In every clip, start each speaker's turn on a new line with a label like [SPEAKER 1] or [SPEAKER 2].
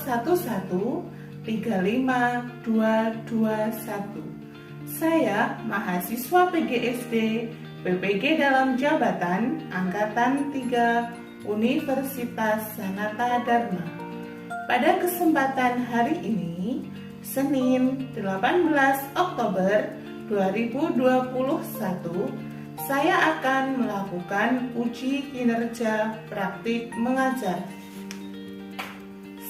[SPEAKER 1] 011-35221. Saya mahasiswa PGSD PPG dalam jabatan Angkatan 3 Universitas Sanata Dharma. Pada kesempatan hari ini, Senin 18 Oktober 2021, saya akan melakukan uji kinerja praktik mengajar.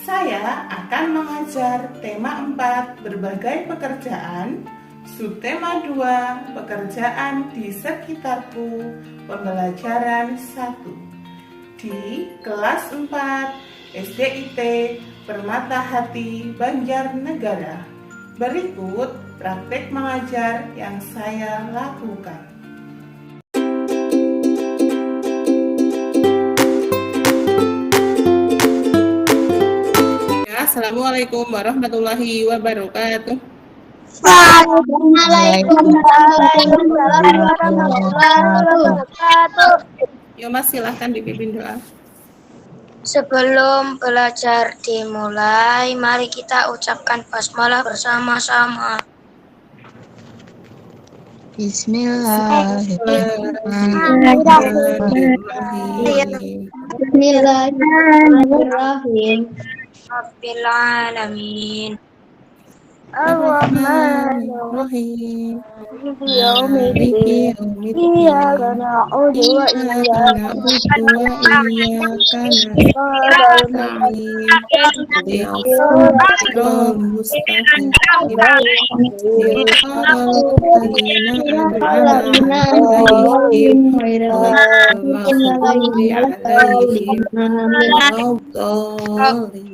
[SPEAKER 1] Saya akan mengajar tema 4 berbagai pekerjaan, subtema 2 pekerjaan di sekitarku, pembelajaran 1 di kelas 4 SDIT Permata Hati Banjarnegara. Berikut praktek mengajar yang saya lakukan. Assalamualaikum warahmatullahi wabarakatuh.
[SPEAKER 2] Waalaikumsalam warahmatullahi wabarakatuh.
[SPEAKER 1] Ya Mas, silahkan dipimpin doa.
[SPEAKER 2] Sebelum belajar dimulai, mari kita ucapkan basmalah bersama-sama.
[SPEAKER 1] Bismillahirrahmanirrahim.
[SPEAKER 3] Bismillahirrahmanirrahim.
[SPEAKER 2] Rabbil alamin.
[SPEAKER 1] Ar-Rahmanir-Rahim.
[SPEAKER 3] Maliki yaumiddin. Iyyaka na'budu wa iyyaka nasta'in.
[SPEAKER 1] Shiratal mustaqim. Shiratal ladzina an'amta 'alaihim ghairil maghdubi 'alaihim waladdallin.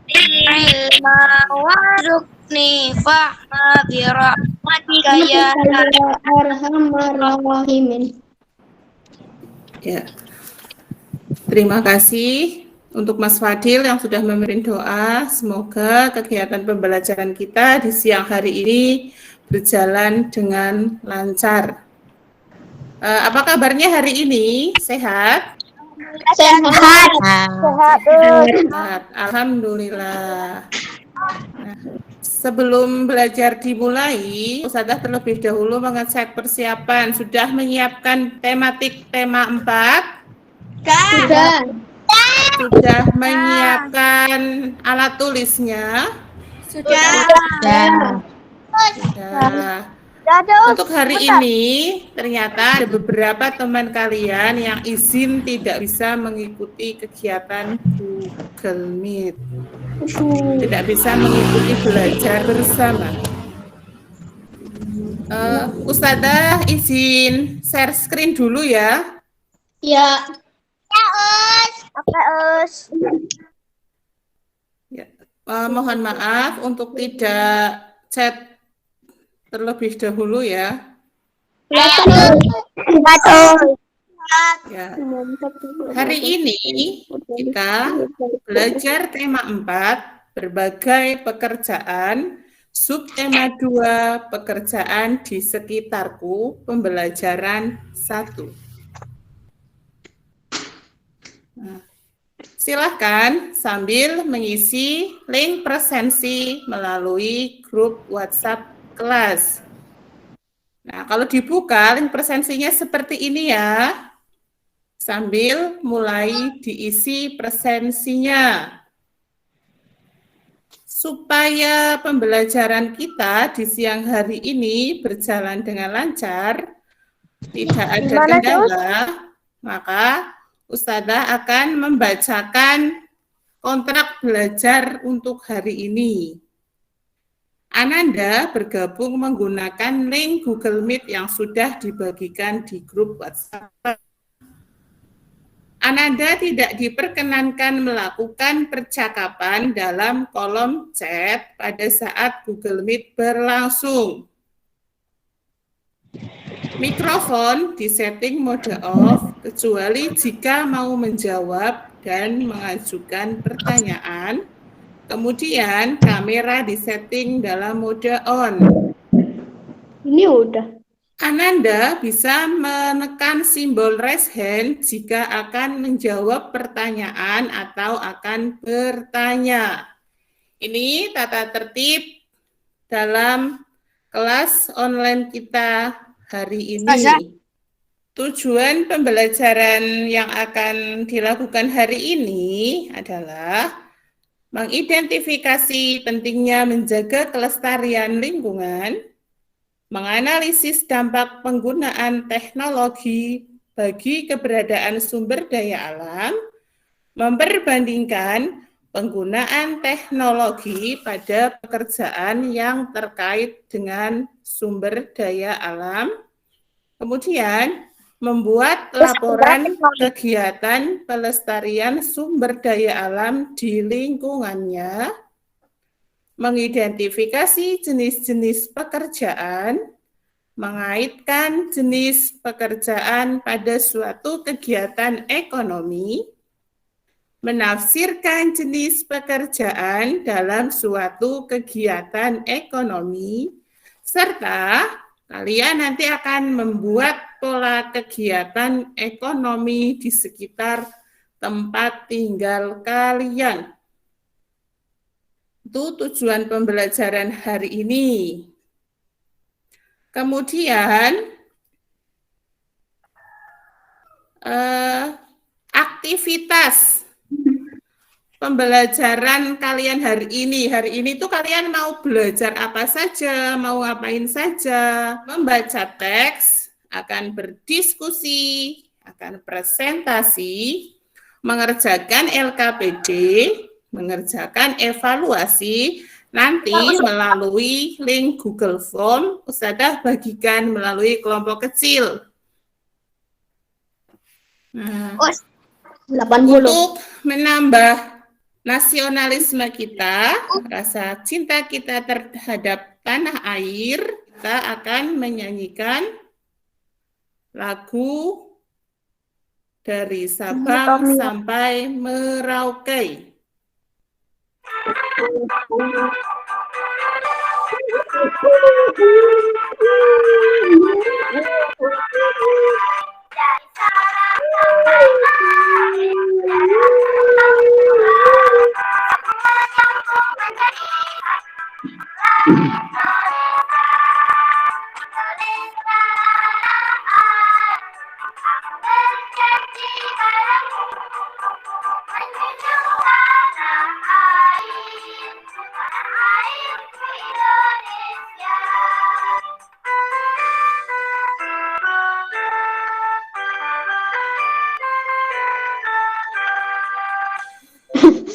[SPEAKER 2] Ilma warzuqni fahma birahmatika ya
[SPEAKER 3] Arhamar rahimin.
[SPEAKER 1] Ya. Terima kasih untuk Mas Fadil yang sudah memberi doa. Semoga kegiatan pembelajaran kita di siang hari ini berjalan dengan lancar. Apa kabarnya hari ini? Sehat?
[SPEAKER 3] Sehat.
[SPEAKER 1] Sehat. Alhamdulillah. Nah, sebelum belajar dimulai, Ustazah terlebih dahulu mengecek persiapan. Sudah menyiapkan tematik tema 4? Sudah menyiapkan alat tulisnya? Sudah. Untuk hari ini, ternyata ada beberapa teman kalian yang izin tidak bisa mengikuti kegiatan Google Meet. Tidak bisa mengikuti belajar bersama. Ustazah izin share screen dulu ya.
[SPEAKER 3] Ya.
[SPEAKER 1] Ya. Mohon maaf untuk tidak chat terlebih dahulu ya. Ya. Hari ini kita belajar tema 4 berbagai pekerjaan, subtema 2 pekerjaan di sekitarku, pembelajaran 1. Nah, silahkan sambil mengisi link presensi melalui grup WhatsApp kelas. Nah, kalau dibuka link presensinya seperti ini ya, sambil mulai diisi presensinya. Supaya pembelajaran kita di siang hari ini berjalan dengan lancar, tidak ada kendala, maka Ustazah akan membacakan kontrak belajar untuk hari ini. Ananda bergabung menggunakan link Google Meet yang sudah dibagikan di grup WhatsApp. Ananda tidak diperkenankan melakukan percakapan dalam kolom chat pada saat Google Meet berlangsung. Mikrofon disetting mode off, kecuali jika mau menjawab dan mengajukan pertanyaan. Kemudian kamera disetting dalam mode on.
[SPEAKER 3] Ini udah.
[SPEAKER 1] Ananda bisa menekan simbol raise hand jika akan menjawab pertanyaan atau akan bertanya. Ini tata tertib dalam kelas online kita hari ini. Tujuan pembelajaran yang akan dilakukan hari ini adalah mengidentifikasi pentingnya menjaga kelestarian lingkungan, menganalisis dampak penggunaan teknologi bagi keberadaan sumber daya alam, memperbandingkan penggunaan teknologi pada pekerjaan yang terkait dengan sumber daya alam, kemudian membuat laporan kegiatan pelestarian sumber daya alam di lingkungannya, mengidentifikasi jenis-jenis pekerjaan, mengaitkan jenis pekerjaan pada suatu kegiatan ekonomi, menafsirkan jenis pekerjaan dalam suatu kegiatan ekonomi, serta kalian nanti akan membuat pola kegiatan ekonomi di sekitar tempat tinggal kalian. Itu tujuan pembelajaran hari ini. Kemudian, aktivitas pembelajaran kalian hari ini. Hari ini tuh kalian mau belajar apa saja, mau ngapain saja. Membaca teks, akan berdiskusi, akan presentasi, mengerjakan LKPD, mengerjakan evaluasi, nanti melalui link Google Form, Ustadzah bagikan melalui kelompok kecil. Nah,
[SPEAKER 3] 80.
[SPEAKER 1] untuk menambah nasionalisme kita, rasa cinta kita terhadap tanah air, kita akan menyanyikan lagu dari Sabang sampai Merauke.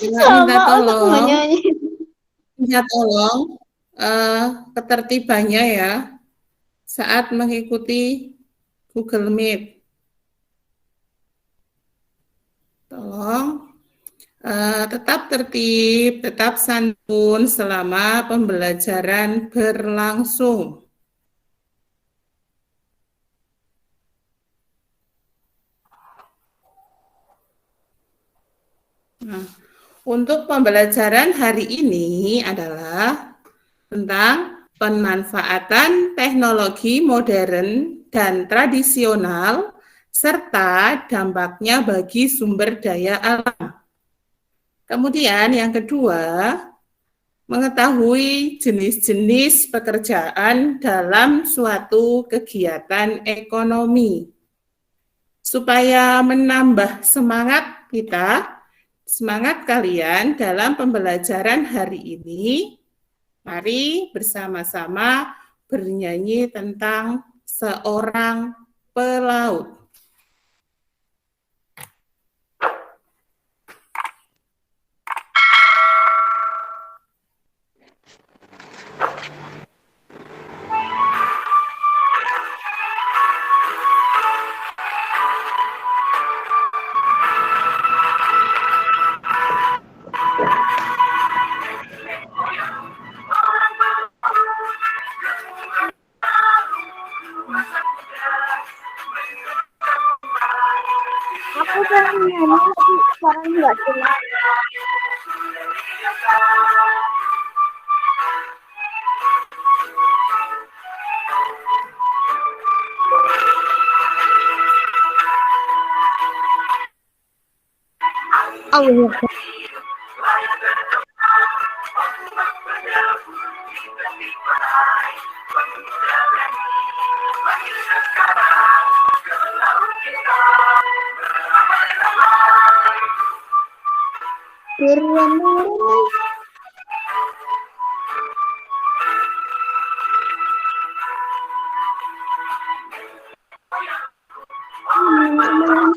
[SPEAKER 1] Minta tolong ketertibannya ya saat mengikuti Google Meet. Tolong tetap tertib, tetap santun selama pembelajaran berlangsung. Nah, untuk pembelajaran hari ini adalah tentang pemanfaatan teknologi modern dan tradisional serta dampaknya bagi sumber daya alam. Kemudian yang kedua, mengetahui jenis-jenis pekerjaan dalam suatu kegiatan ekonomi. Supaya menambah semangat kita, semangat kalian dalam pembelajaran hari ini, mari bersama-sama bernyanyi tentang seorang pelaut.
[SPEAKER 3] Aku pengen nyanyi tapi suaranya nggak jelas. Oh iya. Beramai-ramai.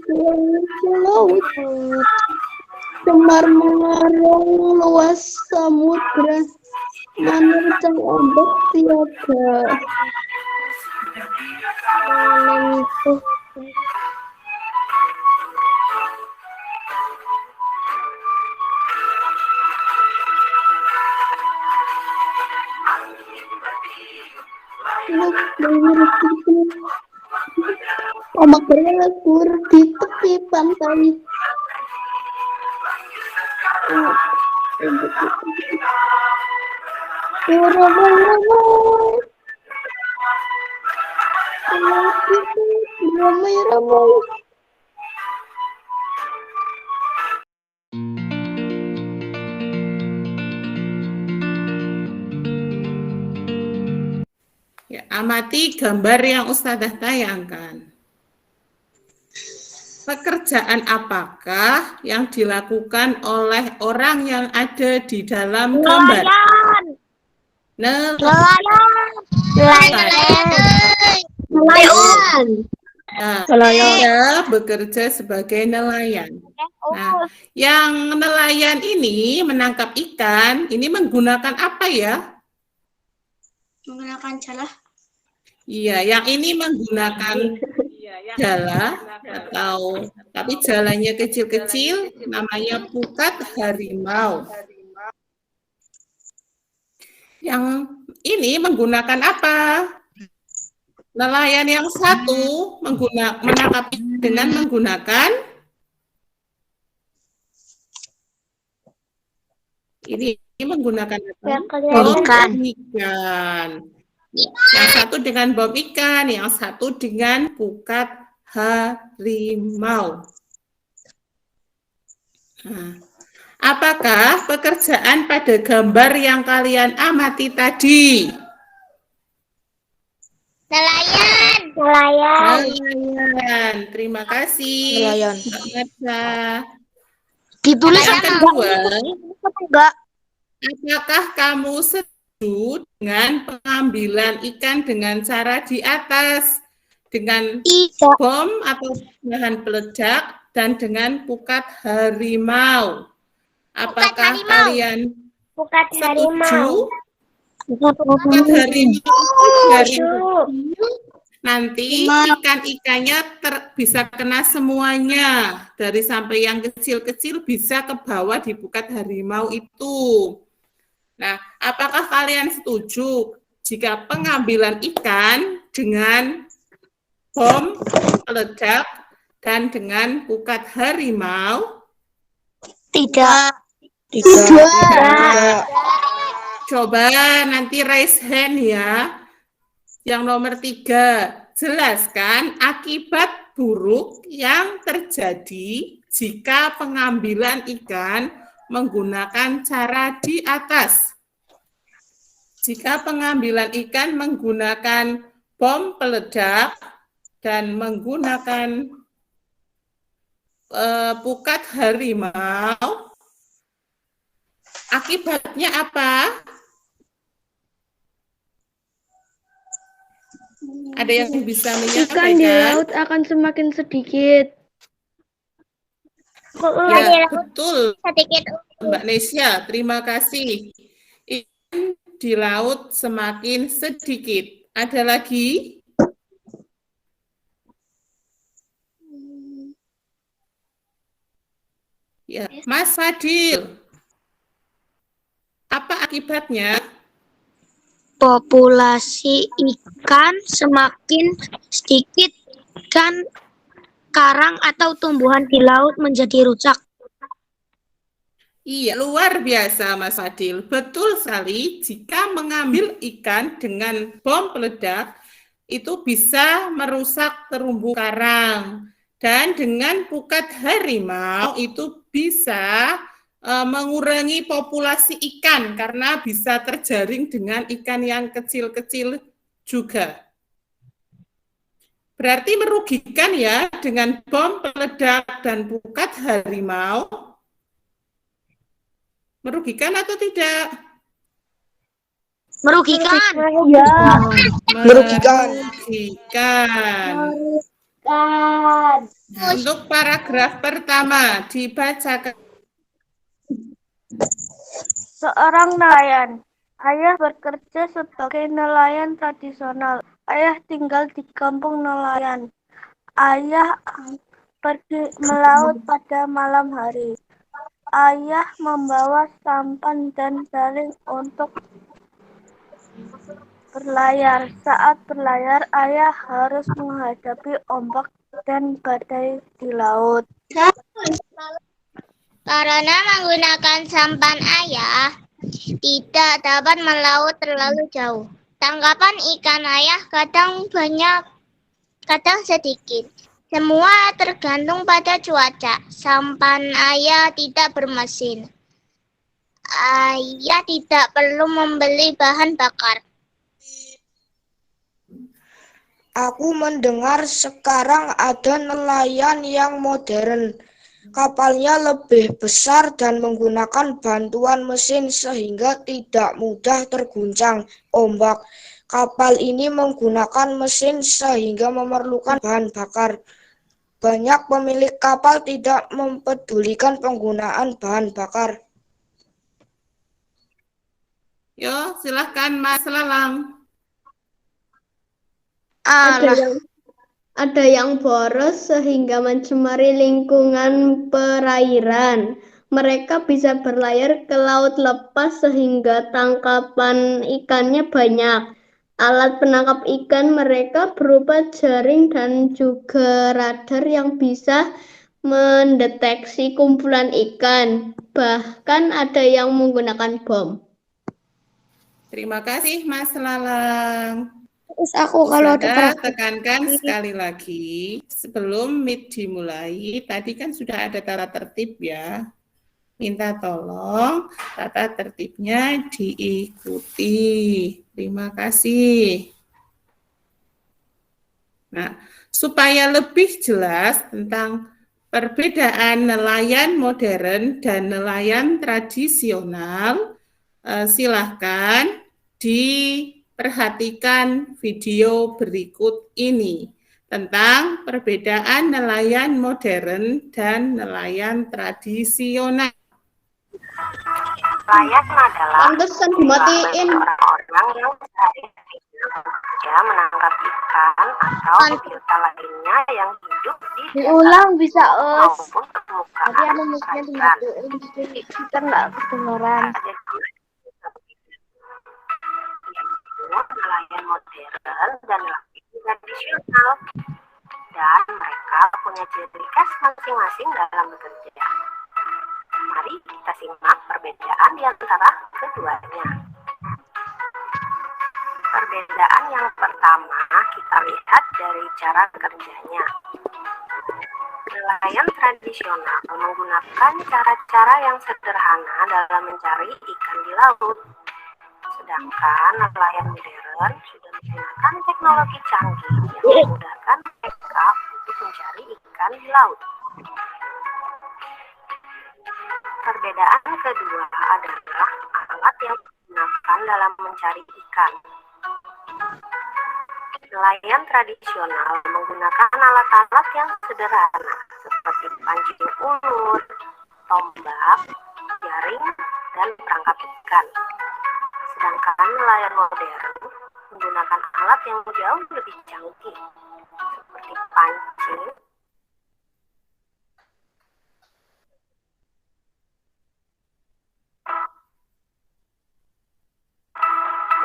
[SPEAKER 3] Ke laut, semar mengarung luas samudra, menerjang ombak tiada. Menyentuh ombak berlagur di tepi pantai. Beramai-ramai. Beramai-ramai.
[SPEAKER 1] Ya, amati gambar yang Ustazah tayangkan. Pekerjaan apakah yang dilakukan oleh orang yang ada di dalam gambar?
[SPEAKER 3] Nelayan.
[SPEAKER 1] Nah,
[SPEAKER 3] Nelayan.
[SPEAKER 1] dia bekerja sebagai nelayan. Nah, yang nelayan ini menangkap ikan, ini menggunakan apa ya?
[SPEAKER 2] Menggunakan jala.
[SPEAKER 1] Iya, yang ini menggunakan jala atau tapi jalannya kecil-kecil, namanya pukat harimau. Yang ini menggunakan apa? Nelayan yang satu menangkap dengan menggunakan ini menggunakan bom ikan. Yang satu dengan bom ikan, yang satu dengan pukat harimau. Nah, apakah pekerjaan pada gambar yang kalian amati tadi? Nelayan. Terima kasih.
[SPEAKER 3] Nelayan.
[SPEAKER 1] Mbak Mersa.
[SPEAKER 2] Ditulis
[SPEAKER 1] Yang kedua,
[SPEAKER 2] enggak?
[SPEAKER 1] apakah kamu setuju dengan pengambilan ikan dengan cara di atas, dengan
[SPEAKER 2] Tidak.
[SPEAKER 1] bom atau bahan peledak, dan dengan pukat harimau? Apakah kalian
[SPEAKER 2] Pukat
[SPEAKER 1] setuju? Pukat harimau dari nanti ikan-ikannya bisa kena semuanya, dari sampai yang kecil-kecil bisa ke bawah di pukat harimau itu. Nah, apakah kalian setuju jika pengambilan ikan dengan bom peledak dan dengan pukat harimau?
[SPEAKER 2] Tidak.
[SPEAKER 1] Coba nanti raise hand ya. Yang nomor 3, jelaskan akibat buruk yang terjadi jika pengambilan ikan menggunakan cara di atas. Jika pengambilan ikan menggunakan bom peledak dan menggunakan pukat harimau, akibatnya apa? Ada yang bisa menyampaikan?
[SPEAKER 3] Ikan di laut akan semakin sedikit.
[SPEAKER 1] Ya, betul. Mbak Nesya, terima kasih. Ikan di laut semakin sedikit. Ada lagi? Ya, Mas Fadil. Apa akibatnya?
[SPEAKER 2] Populasi ikan semakin sedikit dan karang atau tumbuhan di laut menjadi rusak.
[SPEAKER 1] Iya, luar biasa Mas Fadil. Betul sekali, jika mengambil ikan dengan bom peledak, itu bisa merusak terumbu karang. Dan dengan pukat harimau, itu bisa mengurangi populasi ikan karena bisa terjaring dengan ikan yang kecil-kecil juga. Berarti merugikan ya dengan bom peledak dan pukat harimau. Merugikan atau tidak?
[SPEAKER 2] Merugikan.
[SPEAKER 3] Ya.
[SPEAKER 4] Merugikan.
[SPEAKER 3] Kan.
[SPEAKER 1] Nah, untuk paragraf pertama dibacakan.
[SPEAKER 3] Seorang nelayan. Ayah bekerja sebagai nelayan tradisional. Ayah tinggal di kampung nelayan. Ayah pergi melaut pada malam hari. Ayah membawa sampan dan jaring untuk berlayar. Saat berlayar, ayah harus menghadapi ombak dan badai di laut.
[SPEAKER 2] Karena menggunakan sampan ayah, tidak dapat melaut terlalu jauh. Tangkapan ikan ayah kadang banyak, kadang sedikit. Semua tergantung pada cuaca. Sampan ayah tidak bermesin. Ayah tidak perlu membeli bahan bakar.
[SPEAKER 4] Aku mendengar sekarang ada nelayan yang modern. Kapalnya lebih besar dan menggunakan bantuan mesin sehingga tidak mudah terguncang ombak. Kapal ini menggunakan mesin sehingga memerlukan bahan bakar. Banyak pemilik kapal tidak mempedulikan penggunaan bahan bakar.
[SPEAKER 1] Yo, silahkan Mas Lalang.
[SPEAKER 5] Ada yang boros sehingga mencemari lingkungan perairan. Mereka bisa berlayar ke laut lepas sehingga tangkapan ikannya banyak. Alat penangkap ikan mereka berupa jaring dan juga radar yang bisa mendeteksi kumpulan ikan. Bahkan ada yang menggunakan bom.
[SPEAKER 1] Terima kasih Mas Lalang.
[SPEAKER 2] Terus aku kalau ada
[SPEAKER 1] Saya tekankan sekali lagi, sebelum meet dimulai, tadi kan sudah ada tata tertib ya. Minta tolong tata tertibnya diikuti. Terima kasih. Nah, supaya lebih jelas tentang perbedaan nelayan modern dan nelayan tradisional, silahkan diperhatikan video berikut ini tentang perbedaan nelayan modern dan nelayan tradisional.
[SPEAKER 6] Nelayan adalah
[SPEAKER 5] Pantesan dimatiin.
[SPEAKER 6] orang-orang yang sehari-hari bekerja menangkap ikan atau biota lainnya yang hidup di
[SPEAKER 3] Diulang bisa, Us.
[SPEAKER 6] maupun permukaan
[SPEAKER 3] Tadi ada mic-nya
[SPEAKER 6] perairan.
[SPEAKER 3] dimatiin, jadi kita nggak kedengeran.
[SPEAKER 6] Ada juga nelayan modern dan nelayan tradisional, dan mereka punya ciri khas masing-masing dalam bekerja. Mari kita simak perbedaan di antara keduanya. Perbedaan yang pertama kita lihat dari cara kerjanya. Nelayan tradisional menggunakan cara-cara yang sederhana dalam mencari ikan di laut. Sedangkan nelayan modern sudah menggunakan teknologi canggih yang memudahkan mereka untuk mencari ikan di laut. Perbedaan kedua adalah alat yang digunakan dalam mencari ikan. Nelayan tradisional menggunakan alat-alat yang sederhana seperti pancing ulur, tombak, jaring, dan perangkap ikan. Sedangkan nelayan modern menggunakan alat yang jauh lebih canggih seperti pancing,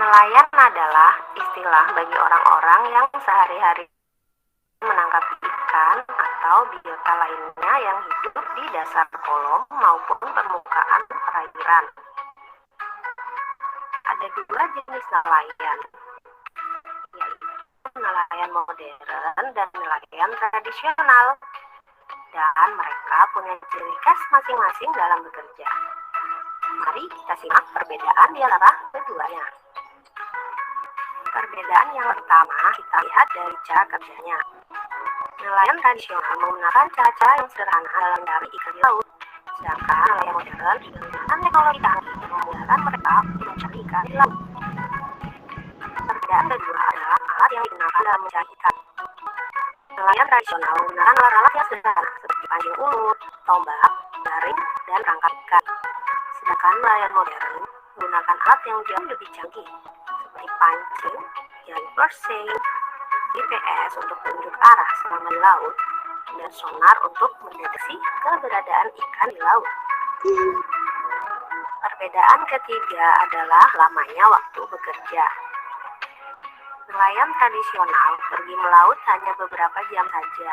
[SPEAKER 6] nelayan adalah istilah bagi orang-orang yang sehari-hari menangkap ikan atau biota lainnya yang hidup di dasar kolom maupun permukaan perairan. Ada dua jenis nelayan, yaitu nelayan modern dan nelayan tradisional, dan mereka punya ciri khas masing-masing dalam bekerja. Mari kita simak perbedaan di antara keduanya. Perbedaan yang pertama kita lihat dari cara kerjanya. Nelayan tradisional menggunakan cara-cara yang sederhana dalam mencari ikan di laut, sedangkan nelayan modern sudah menggunakan teknologi canggih yang memudahkan mereka untuk mencari ikan di laut. Perbedaan kedua adalah alat yang digunakan dalam mencari ikan. Nelayan tradisional menggunakan alat-alat yang sederhana seperti pancing ulut, tombak, jaring, dan rangkap ikan. Sedangkan nelayan modern menggunakan alat yang jauh lebih canggih seperti pancing, jaring perseing, GPS untuk menunjuk arah selama di laut, dan sonar untuk mendeteksi keberadaan ikan di laut. Perbedaan ketiga adalah lamanya waktu bekerja. Nelayan tradisional pergi melaut hanya beberapa jam saja.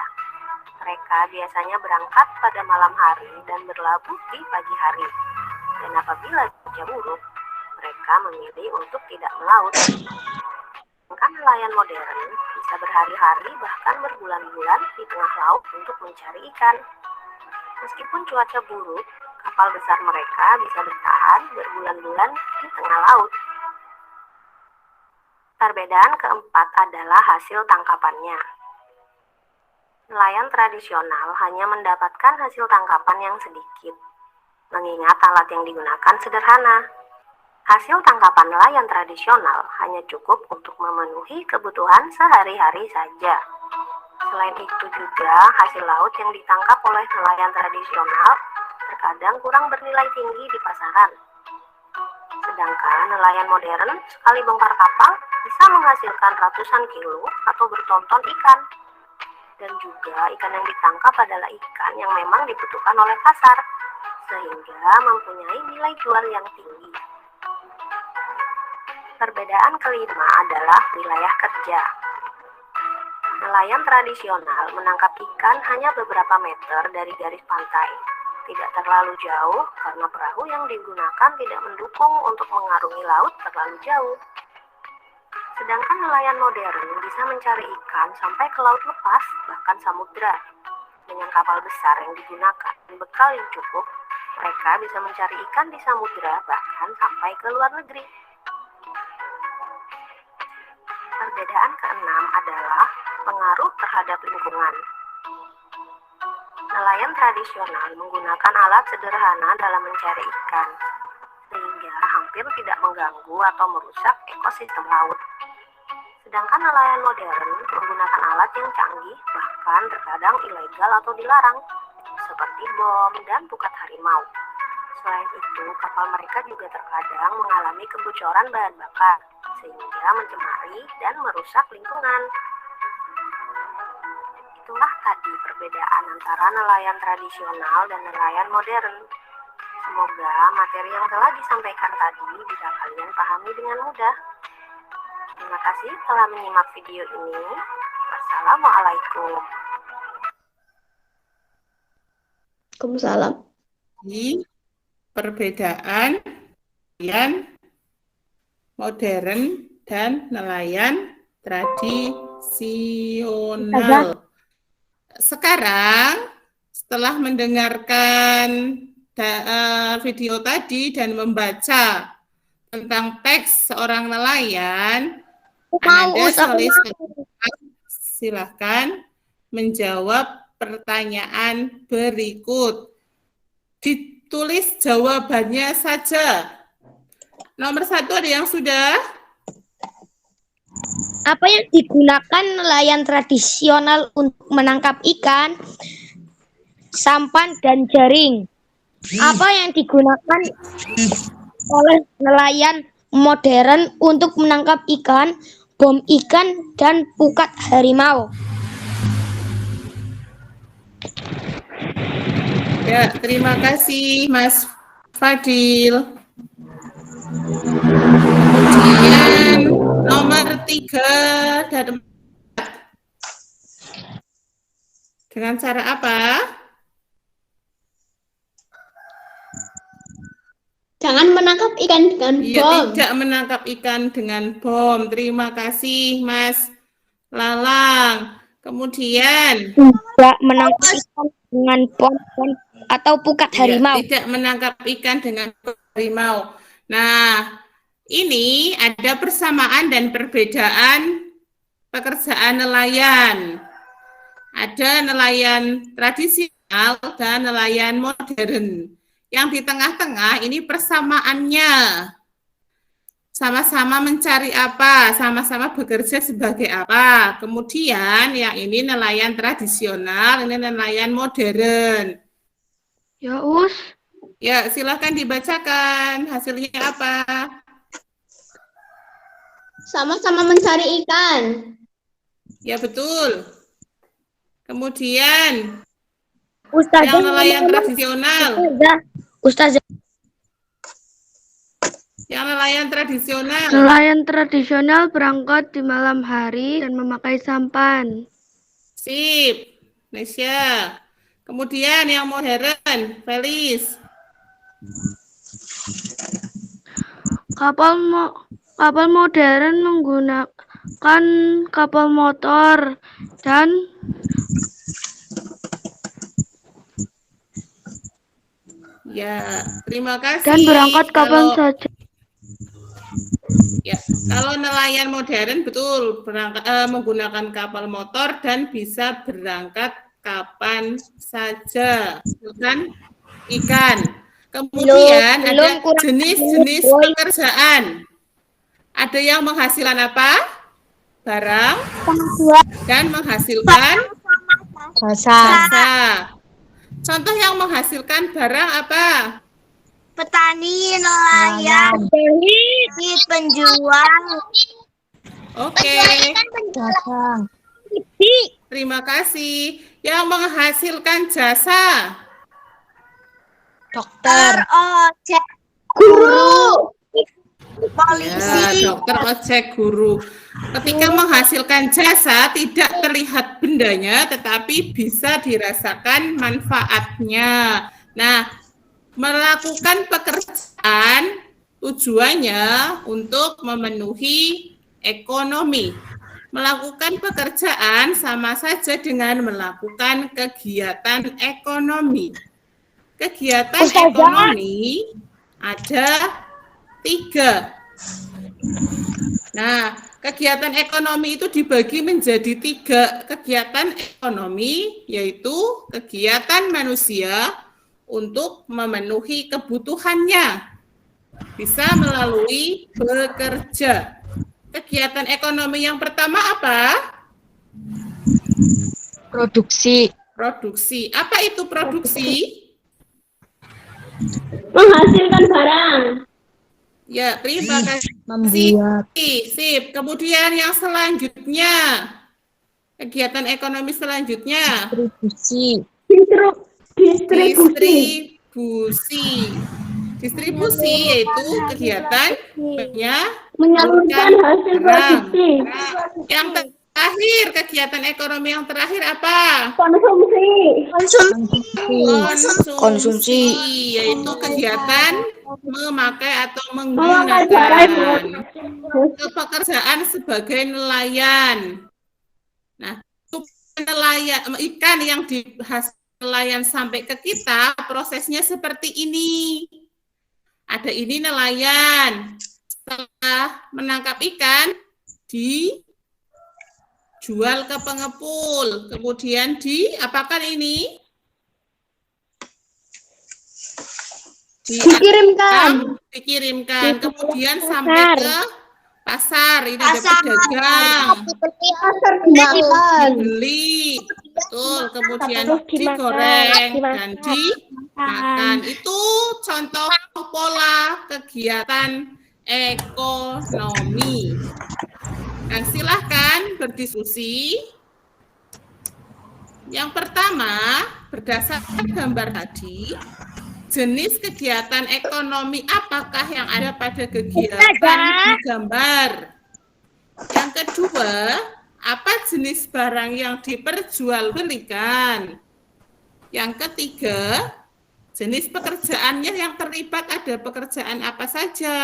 [SPEAKER 6] Mereka biasanya berangkat pada malam hari dan berlabuh di pagi hari. Dan apabila cuaca buruk, mereka memilih untuk tidak melaut. Sedangkan nelayan modern bisa berhari-hari bahkan berbulan-bulan di tengah laut untuk mencari ikan. Meskipun cuaca buruk, kapal besar mereka bisa bertahan berbulan-bulan di tengah laut. Perbedaan keempat adalah hasil tangkapannya. Nelayan tradisional hanya mendapatkan hasil tangkapan yang sedikit, mengingat alat yang digunakan sederhana. Hasil tangkapan nelayan tradisional hanya cukup untuk memenuhi kebutuhan sehari-hari saja. Selain itu juga, hasil laut yang ditangkap oleh nelayan tradisional terkadang kurang bernilai tinggi di pasaran. Sedangkan nelayan modern sekali bongkar kapal bisa menghasilkan ratusan kilo atau bertonton ikan. Dan juga ikan yang ditangkap adalah ikan yang memang dibutuhkan oleh pasar, sehingga mempunyai nilai jual yang tinggi. Perbedaan kelima adalah wilayah kerja. Nelayan tradisional menangkap ikan hanya beberapa meter dari garis pantai. Tidak terlalu jauh karena perahu yang digunakan tidak mendukung untuk mengarungi laut terlalu jauh. Sedangkan nelayan modern bisa mencari ikan sampai ke laut lepas, bahkan samudra. Dengan kapal besar yang digunakan dan bekal yang cukup, mereka bisa mencari ikan di samudra bahkan sampai ke luar negeri. Perbedaan keenam adalah pengaruh terhadap lingkungan. Nelayan tradisional menggunakan alat sederhana dalam mencari ikan, sehingga hampir tidak mengganggu atau merusak ekosistem laut. Sedangkan nelayan modern menggunakan alat yang canggih, bahkan terkadang ilegal atau dilarang, seperti bom dan pukat harimau. Selain itu, kapal mereka juga terkadang mengalami kebocoran bahan bakar, sehingga mencemari dan merusak lingkungan. Itulah tadi perbedaan antara nelayan tradisional dan nelayan modern. Semoga materi yang telah disampaikan tadi bisa kalian pahami dengan mudah. Terima kasih telah menyimak video ini. Wassalamualaikum.
[SPEAKER 5] Waalaikumsalam.
[SPEAKER 1] Di perbedaan nelayan modern dan nelayan tradisional. Sekarang setelah mendengarkan video tadi dan membaca tentang teks seorang nelayan, Anda silahkan menjawab pertanyaan berikut. Ditulis jawabannya saja. Nomor 1 ada yang sudah?
[SPEAKER 2] Apa yang digunakan nelayan tradisional untuk menangkap ikan? Sampan dan jaring. Apa yang digunakan oleh nelayan modern untuk menangkap ikan? Bom ikan dan pukat harimau.
[SPEAKER 1] Ya, terima kasih Mas Fadil. Kemudian nomor 3 dan 4. Dengan cara apa?
[SPEAKER 5] Jangan menangkap ikan dengan
[SPEAKER 1] Ya,
[SPEAKER 5] bom.
[SPEAKER 1] tidak menangkap ikan dengan bom. Terima kasih Mas Lalang. Kemudian
[SPEAKER 2] Tidak menangkap ikan dengan bom dan atau pukat
[SPEAKER 1] Ya,
[SPEAKER 2] harimau.
[SPEAKER 1] tidak menangkap ikan dengan harimau. Nah, ini ada persamaan dan perbedaan pekerjaan nelayan. Ada nelayan tradisional dan nelayan modern. Yang di tengah-tengah ini persamaannya. Sama-sama mencari apa, sama-sama bekerja sebagai apa. Kemudian yang ini nelayan tradisional, ini nelayan modern.
[SPEAKER 3] Ya, Us.
[SPEAKER 1] Ya, silakan dibacakan hasilnya apa.
[SPEAKER 5] Sama-sama mencari ikan.
[SPEAKER 1] Ya, betul. Kemudian
[SPEAKER 2] Ustazah,
[SPEAKER 1] yang nelayan tradisional.
[SPEAKER 2] Ustazah.
[SPEAKER 1] Yang nelayan tradisional.
[SPEAKER 3] Nelayan tradisional berangkat di malam hari dan memakai sampan.
[SPEAKER 1] Sip. Nesya. Kemudian yang modern, Felis.
[SPEAKER 3] Kapal modern menggunakan kapal motor dan
[SPEAKER 1] Ya, terima kasih.
[SPEAKER 3] dan berangkat kapan saja.
[SPEAKER 1] Ya, kalau nelayan modern betul menggunakan kapal motor dan bisa berangkat kapan saja, bukan ikan. Kemudian ada jenis-jenis pekerjaan. Ada yang menghasilkan apa? Barang dan menghasilkan jasa. Contoh yang menghasilkan barang apa?
[SPEAKER 4] Petani, nelayan, penjual.
[SPEAKER 1] Oke. Terima kasih. Yang menghasilkan jasa.
[SPEAKER 4] Dokter, ojek,
[SPEAKER 5] Guru.
[SPEAKER 4] polisi.
[SPEAKER 1] Ya, dokter, ojek, guru. Ketika menghasilkan jasa, tidak terlihat bendanya, tetapi bisa dirasakan manfaatnya. Nah, melakukan pekerjaan tujuannya untuk memenuhi ekonomi. Melakukan pekerjaan sama saja dengan melakukan kegiatan ekonomi. Kegiatan ekonomi ada 3. Nah, kegiatan ekonomi itu dibagi menjadi 3 kegiatan ekonomi, yaitu kegiatan manusia untuk memenuhi kebutuhannya. Bisa melalui bekerja. Kegiatan ekonomi yang pertama apa?
[SPEAKER 2] Produksi.
[SPEAKER 1] Produksi. Apa itu produksi?
[SPEAKER 5] Menghasilkan barang.
[SPEAKER 1] Ya, terima kasih.
[SPEAKER 2] Membuat.
[SPEAKER 1] Sip. Kemudian yang selanjutnya. Kegiatan ekonomi selanjutnya.
[SPEAKER 2] Distribusi.
[SPEAKER 1] Distribusi yaitu kegiatan
[SPEAKER 5] Menyalurkan hasil produksi.
[SPEAKER 1] Yang terakhir, kegiatan ekonomi yang terakhir apa?
[SPEAKER 4] Konsumsi.
[SPEAKER 1] Yaitu kegiatan memakai atau menggunakan. Pekerjaan sebagai nelayan. Nah, nelayan ikan yang dihasilkan nelayan sampai ke kita, prosesnya seperti ini. Ada ini nelayan. Setelah menangkap ikan, dijual ke pengepul. Kemudian apakan ini? Dikirimkan. Kemudian sampai ke pasar. Ini ada pedagang. Dibeli. Betul, kemudian digoreng dan dimakan. Itu contoh pola kegiatan ekonomi. Nah, silahkan berdiskusi. Yang pertama, berdasarkan gambar tadi, jenis kegiatan ekonomi apakah yang ada pada kegiatan di gambar? Yang kedua, apa jenis barang yang diperjualbelikan? Yang ketiga, jenis pekerjaannya yang terlibat ada pekerjaan apa saja?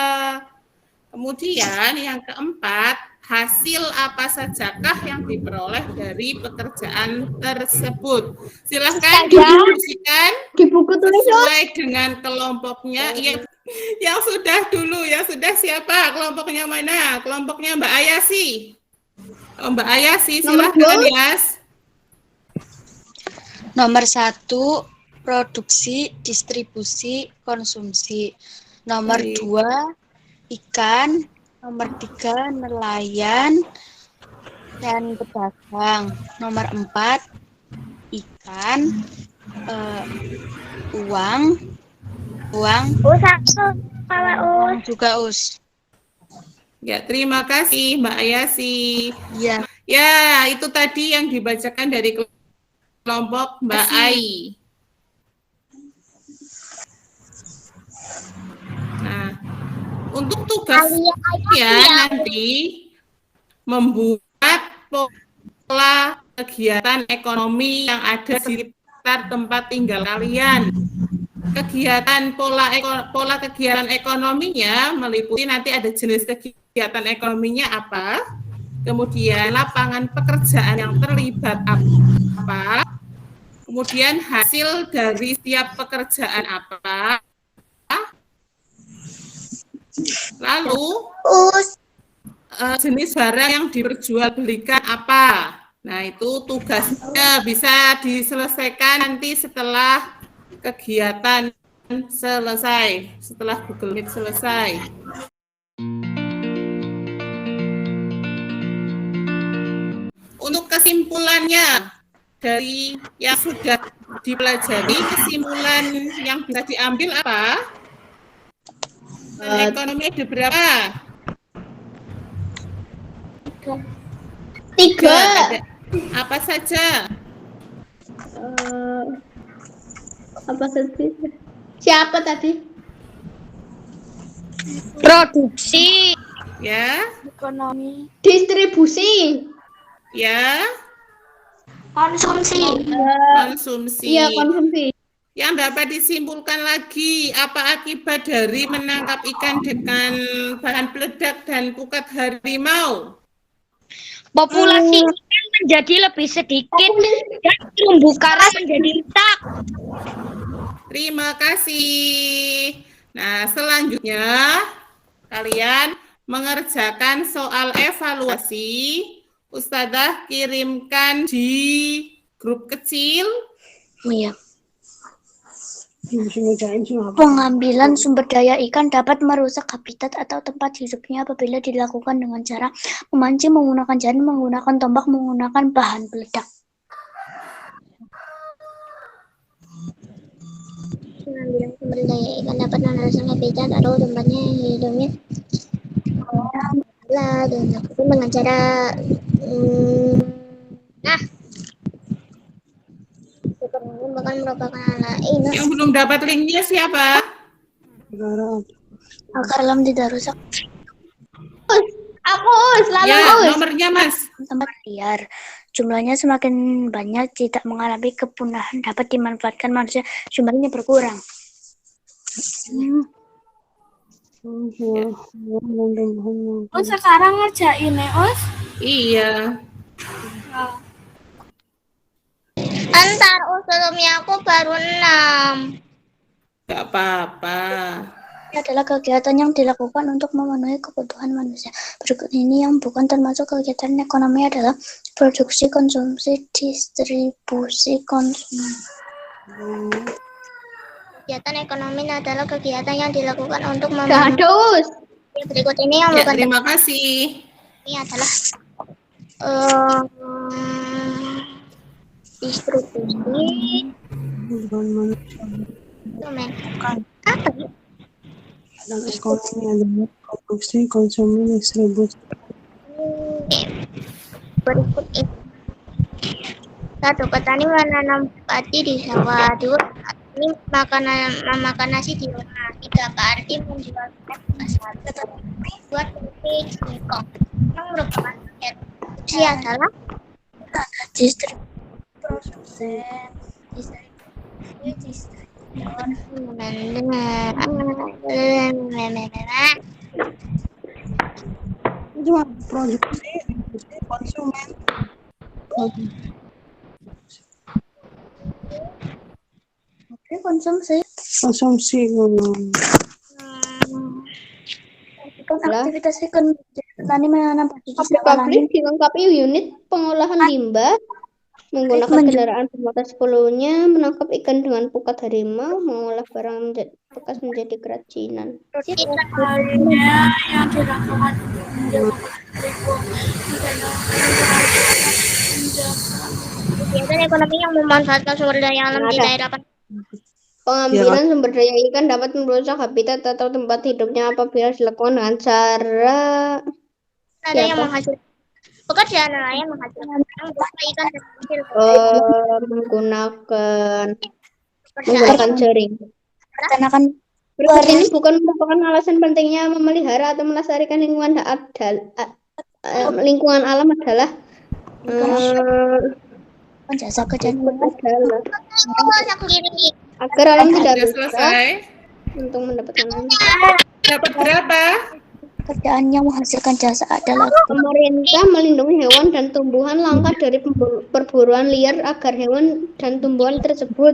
[SPEAKER 1] Kemudian yang keempat, hasil apa sajakah yang diperoleh dari pekerjaan tersebut. Silahkan diskusikan
[SPEAKER 5] Di buku tulis
[SPEAKER 1] sesuai dengan kelompoknya. Yang sudah dulu, yang sudah siapa? Kelompoknya mana? Kelompoknya Mbak Ayasi. Mbak Ayasi, silahkan Yas.
[SPEAKER 7] Nomor 1, produksi, distribusi, konsumsi. Nomor 2, ikan. Nomor 3, nelayan dan pedagang. Nomor 4, ikan, uang, juga us.
[SPEAKER 1] Ya, terima kasih Mbak Ayasi.
[SPEAKER 7] Ya.
[SPEAKER 1] Ya, itu tadi yang dibacakan dari kelompok Mbak Ai. Nah, untuk tugasnya nanti membuat pola kegiatan ekonomi yang ada di sekitar tempat tinggal kalian. Kegiatan pola kegiatan ekonominya meliputi nanti ada jenis kegiatan ekonominya apa, kemudian lapangan pekerjaan yang terlibat apa, kemudian hasil dari setiap pekerjaan apa, lalu jenis barang yang diperjualbelikan apa. Nah, itu tugasnya bisa diselesaikan nanti setelah kegiatan selesai, setelah Google Meet selesai. Untuk kesimpulannya dari yang sudah dipelajari, kesimpulan yang bisa diambil apa? Ekonomi ada berapa?
[SPEAKER 5] 3.
[SPEAKER 1] Ada apa saja?
[SPEAKER 5] Apa tadi? Siapa tadi?
[SPEAKER 2] Produksi,
[SPEAKER 1] Ya,
[SPEAKER 3] Ekonomi.
[SPEAKER 5] Distribusi.
[SPEAKER 1] ya,
[SPEAKER 4] Konsumsi.
[SPEAKER 1] konsumsi.
[SPEAKER 5] Iya, konsumsi.
[SPEAKER 1] Yang dapat disimpulkan lagi, apa akibat dari menangkap ikan dengan bahan peledak dan pukat harimau?
[SPEAKER 2] populasi ikan menjadi lebih sedikit dan terumbu karang menjadi retak.
[SPEAKER 1] Terima kasih. Nah, selanjutnya kalian mengerjakan soal evaluasi. Ustadzah kirimkan di grup kecil.
[SPEAKER 2] Iya. Pengambilan sumber daya ikan dapat merusak habitat atau tempat hidupnya apabila dilakukan dengan cara memancing, menggunakan jaring, menggunakan tombak, menggunakan bahan peledak.
[SPEAKER 5] Pengambilan sumber daya ikan dapat merusak habitat atau tempatnya hidupnya dan dilakukan dengan cara bahkan merupakan
[SPEAKER 1] Yang belum dapat linknya siapa?
[SPEAKER 2] Agar alam tidak rusak.
[SPEAKER 5] aku selalu
[SPEAKER 1] Ya, nomornya Mas.
[SPEAKER 2] Tempat liar. Jumlahnya semakin banyak, tidak mengalami kepunahan, dapat dimanfaatkan manusia, jumlahnya berkurang.
[SPEAKER 3] Oh, sekarang ngerjain ya, Os?
[SPEAKER 1] Iya.
[SPEAKER 5] antar usulnya aku baru 6.
[SPEAKER 1] Gak apa-apa.
[SPEAKER 2] Ini adalah kegiatan yang dilakukan untuk memenuhi kebutuhan manusia. Berikut ini yang bukan termasuk kegiatan ekonomi adalah produksi, konsumsi, distribusi, konsumsi.
[SPEAKER 5] Kegiatan ekonomi adalah kegiatan yang dilakukan untuk memenuhi. Berikut ini yang
[SPEAKER 1] Ya,
[SPEAKER 5] bukan
[SPEAKER 1] terima kasih.
[SPEAKER 5] ini adalah distribusi. Apa ya?
[SPEAKER 8] Dalam ekonomi adalah produksi, konsumsi, distribusi.
[SPEAKER 5] Berikut ini. 1. Petani menanam padi di sawah. 2. Petani memakan nasi di rumah. 3. Petani menjual ke pasar. 4. Titik singkong. Yang merupakan produksi adalah
[SPEAKER 8] cuma produksi, konsumen.
[SPEAKER 2] Oke, konsumsi.
[SPEAKER 8] Konsumsi.
[SPEAKER 2] Kan aktivitas petani menanam padi di
[SPEAKER 9] Aplik
[SPEAKER 2] sawah lain.
[SPEAKER 9] dilengkapi unit pengolahan limbah, menggunakan kendaraan bermotor 10-nya, menangkap ikan dengan pukat harimau, mengolah barang bekas menjadi kerajinan.
[SPEAKER 3] Lainnya yang dilakukan
[SPEAKER 5] Kegiatan ekonomi yang memanfaatkan sumber daya alam di daerah
[SPEAKER 9] Pengambilan sumber daya ikan dapat merusak habitat atau tempat hidupnya apabila dilakukan dengan cara
[SPEAKER 5] ada yang menghasilkan pekerjaan nelayan menghasilkan ikan dan hasil
[SPEAKER 9] menggunakan jaring. Berikut ini bukan merupakan alasan pentingnya memelihara atau melestarikan lingkungan alam adalah
[SPEAKER 2] Jasa kejadian
[SPEAKER 9] agar alam tidak
[SPEAKER 1] Sudah
[SPEAKER 9] rusak
[SPEAKER 1] selesai.
[SPEAKER 9] untuk mendapatkan
[SPEAKER 1] Dapat berapa?
[SPEAKER 2] kerjaan yang menghasilkan jasa adalah
[SPEAKER 9] pemerintah melindungi hewan dan tumbuhan langka dari perburuan liar agar hewan dan tumbuhan tersebut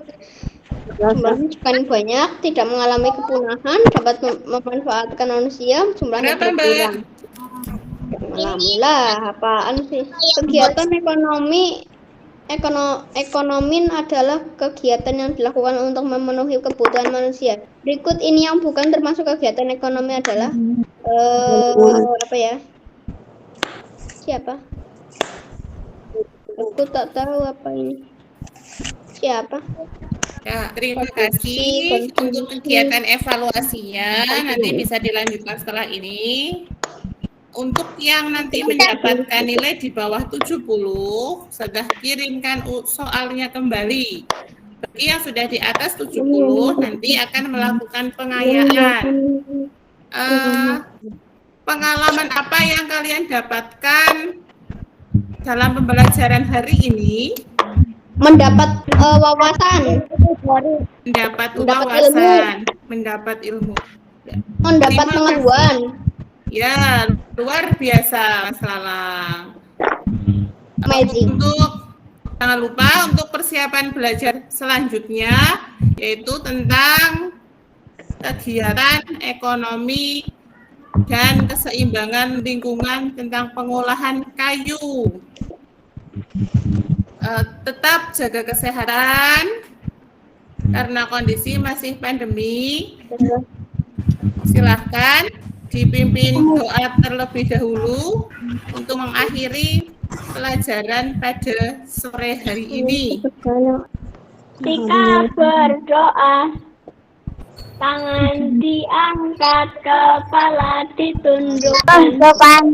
[SPEAKER 9] semakin banyak, tidak mengalami kepunahan, dapat memanfaatkan manusia, jumlahnya berkurang. Alhamdulillah, apaan sih? Kegiatan ekonomi adalah kegiatan yang dilakukan untuk memenuhi kebutuhan manusia. Berikut ini yang bukan termasuk kegiatan ekonomi adalah apa ya? Siapa? Aku tak tahu apa ini. Siapa?
[SPEAKER 1] Ya, terima kasih untuk kegiatan evaluasinya. Nanti bisa dilanjutkan setelah ini. Untuk yang nanti mendapatkan nilai di bawah 70, sudah kirimkan soalnya kembali. Bagi yang sudah di atas 70, nanti akan melakukan pengayaan. Pengalaman apa yang kalian dapatkan dalam pembelajaran hari ini?
[SPEAKER 9] Mendapat wawasan,
[SPEAKER 1] mendapat ilmu,
[SPEAKER 9] mendapat pengetahuan.
[SPEAKER 1] Ya, luar biasa, Mas Lalang.
[SPEAKER 9] Amazing.
[SPEAKER 1] Jangan lupa untuk persiapan belajar selanjutnya, yaitu tentang kegiatan ekonomi dan keseimbangan lingkungan tentang pengolahan kayu. Tetap jaga kesehatan karena kondisi masih pandemi. Silahkan dipimpin doa terlebih dahulu untuk mengakhiri pelajaran pada sore hari ini.
[SPEAKER 3] Ketika berdoa, tangan diangkat, kepala ditundukkan.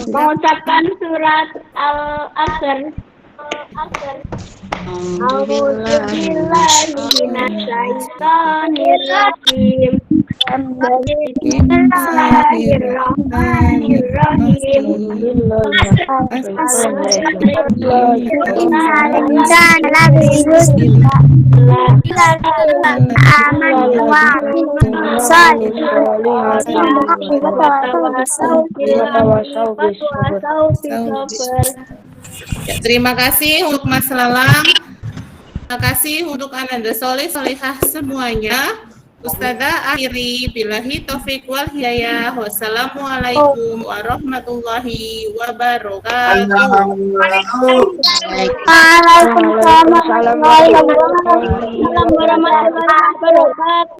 [SPEAKER 3] Mengucapkan surat Al-Asr. A'udzubillahiminasyaitonirrajim. Bismillahirrahmanirrahim.
[SPEAKER 1] Ya, terima kasih untuk Mas Lalang. Terima kasih untuk Ananda Soleh, Solehah semuanya. Ustazah akhiri billahi taufiq wal hidayah. Wassalamualaikum warahmatullahi wabarakatuh.
[SPEAKER 3] Waalaikumsalam warahmatullahi wabarakatuh.